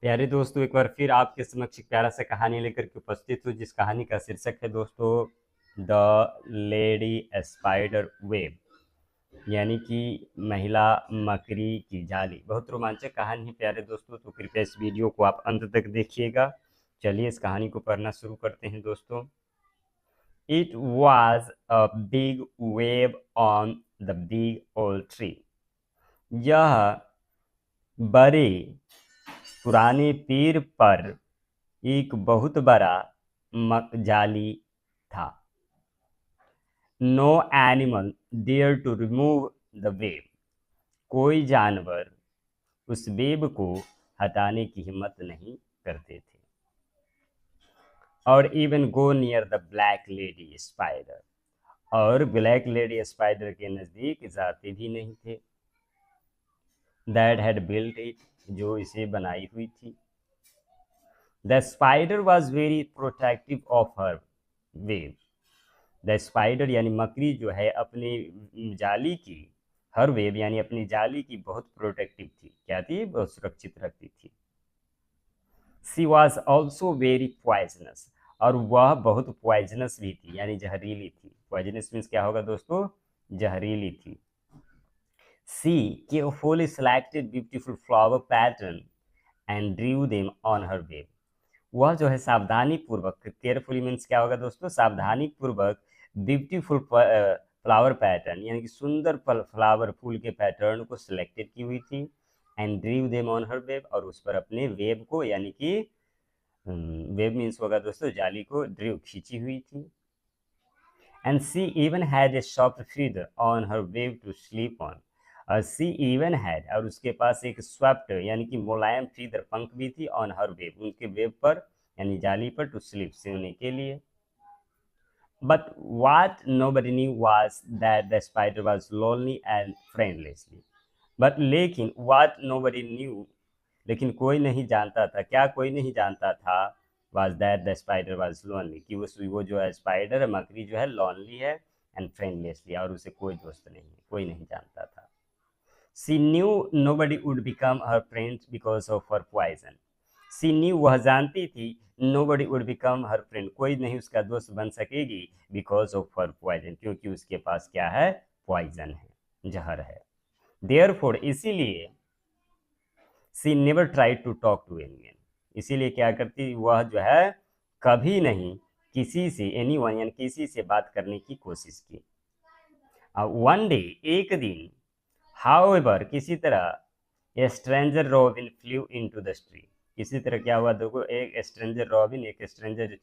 प्यारे दोस्तों, एक बार फिर आपके समक्ष एक प्यारा सा कहानी लेकर के उपस्थित हूँ, जिस कहानी का शीर्षक है दोस्तों द लेडी स्पाइडर वेब, यानी कि महिला मकड़ी की जाली। बहुत रोमांचक कहानी है प्यारे दोस्तों, तो कृपया इस वीडियो को आप अंत तक देखिएगा। चलिए इस कहानी को पढ़ना शुरू करते हैं दोस्तों। It was a big wave on the big old tree. यह बड़े पुराने पेड़ पर एक बहुत बड़ा जाली था। No animal dare to remove the web. कोई जानवर उस वेब को हटाने की हिम्मत नहीं करते थे। और even go near the black lady spider. और ब्लैक लेडी स्पाइडर के नज़दीक जाते भी नहीं थे। दैट हैड बिल्ट इट, जो इसे बनाई हुई थी। The spider was very protective of her web. The spider यानी मकड़ी जो है अपनी जाली की, हर वेब यानी अपनी जाली की बहुत प्रोटेक्टिव थी। क्या थी? बहुत सुरक्षित रखती थी। सी वॉज ऑल्सो वेरी पॉइजनस। और वह बहुत पॉइजनस भी थी, यानी जहरीली थी। पॉइजनस मीन्स क्या होगा दोस्तों? जहरीली थी। See carefully selected beautiful flower pattern and drew them on her web। वह जो है सावधानी पूर्वक, केयरफुली मीन्स क्या होगा दोस्तों? सावधानी पूर्वक ब्यूटीफुल फ्लावर पैटर्न, यानी कि सुंदर फ्लावर फूल के पैटर्न को सिलेक्टेड की हुई थी। And ड्रीव them on her web, और उस पर अपने वेब को, यानी कि वेब मीन्स होगा दोस्तों जाली को, ड्रीव खींची हुई थी। And she even had a soft feather on her web to sleep on. और सी इवन हैड, और उसके पास एक स्वैप्ट यानी कि मुलायम फीदर पंख भी थी, ऑन हर वेब, उनके वेब पर यानी जाली पर, टू स्लीप सोने के लिए। But what nobody knew was that the spider was lonely and friendlessly। But लेकिन what nobody knew, लेकिन कोई नहीं जानता था। क्या कोई नहीं जानता था? was that the spider was lonely, कि वो जो है स्पाइडर मकड़ी जो है लॉनली है, एंड फ्रेंडलेसली, और उसे कोई दोस्त नहीं है, कोई नहीं जानता था। She knew nobody would become her friend because of her poison। She knew, वह जानती थी, nobody would become her friend, कोई नहीं उसका दोस्त बन सकेगी, because of her poison, क्योंकि उसके पास क्या है? पॉइजन है, जहर है। Therefore, इसीलिए she never tried to talk to anyone। इसीलिए क्या करती वह जो है, कभी नहीं किसी से, anyone यानी किसी से बात करने की कोशिश की। वन डे, एक दिन, हाउएवर किसी तरह, ए stranger robin flu into the tree. किसी तरह क्या हुआ देखो, एक स्ट्रेंजर रॉबिन, एक स्ट्रेंजर जो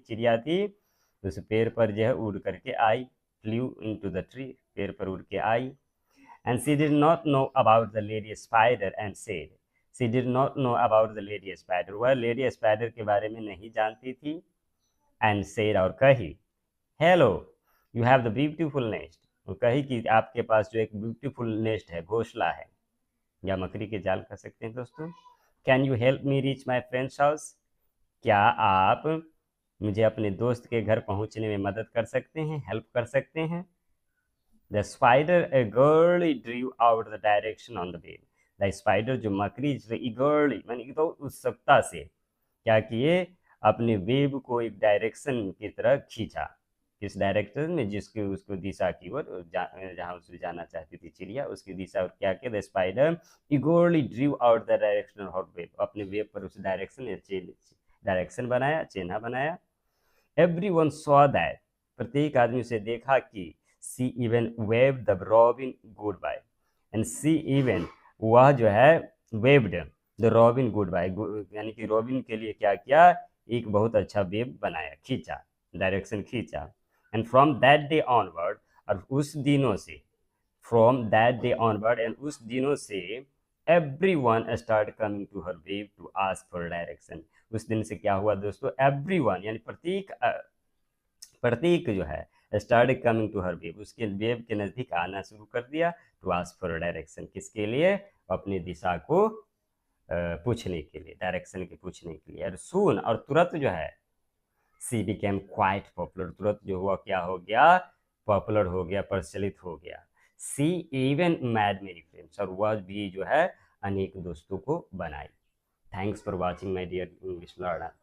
चिड़िया थी, उस पेड़ पर जो है उड़ करके आई। फ्लू इनटू द ट्री, पेड़ पर उड़ के आई। And she did not know about the lady spider and said. She did not know about the lady spider, वह लेडी स्पाइडर के बारे में नहीं जानती थी। एंड सेड, और कही, hello, you have the beautiful nest. वो कही कि आपके पास जो एक ब्यूटीफुल नेस्ट है, घोंसला है, या मकड़ी के जाल कह सकते हैं दोस्तों। Can you help me reach my friends house. क्या आप मुझे अपने दोस्त के घर पहुंचने में मदद कर सकते हैं, हेल्प कर सकते हैं। The spider eagerly drew out the direction on the web। The spider जो मकड़ी eagerly मानी तो उत्सुकता से क्या किए, अपने वेब को एक डायरेक्शन की तरह खींचा। किस डायरेक्शन में? जिसके उसको दिशा की ओर, जहाँ उसे जाना चाहती थी चिड़िया, उसकी दिशा। और क्या किया? The spider eagerly drew out the direction of web, अपने वेब पर उस डायरेक्शन डायरेक्शन बनाया, चिन्ह बनाया। एवरी वन सॉ दैट, प्रत्येक आदमी उसे देखा कि she even wave the robin goodbye. And she even, वह जो है waved the robin goodbye, यानी कि रॉबिन के लिए क्या किया? एक बहुत अच्छा वेब बनाया, खींचा, डायरेक्शन खींचा। And from that day onward, और उस दिनों से, from that day onward, and उस दिनों से, everyone start coming to her web to ask for direction. उस दिन से क्या हुआ दोस्तों? एवरी वन यानी प्रत्येक, प्रत्येक जो है start coming to her web, उसके वेब के नज़दीक आना शुरू कर दिया। टू आस्क फॉर डायरेक्शन, किसके लिए? अपनी दिशा को पूछने के लिए, डायरेक्शन के पूछने के लिए। और सून, और तुरंत जो है, सी बिकेम क्वाइट पॉपुलर, तुरंत जो हुआ क्या हो गया? पॉपुलर हो गया, प्रचलित हो गया। सी इवन मैड मेरी फ्रेंड्स, और वह भी जो है अनेक दोस्तों को बनाई। Thanks for watching, my dear English learner.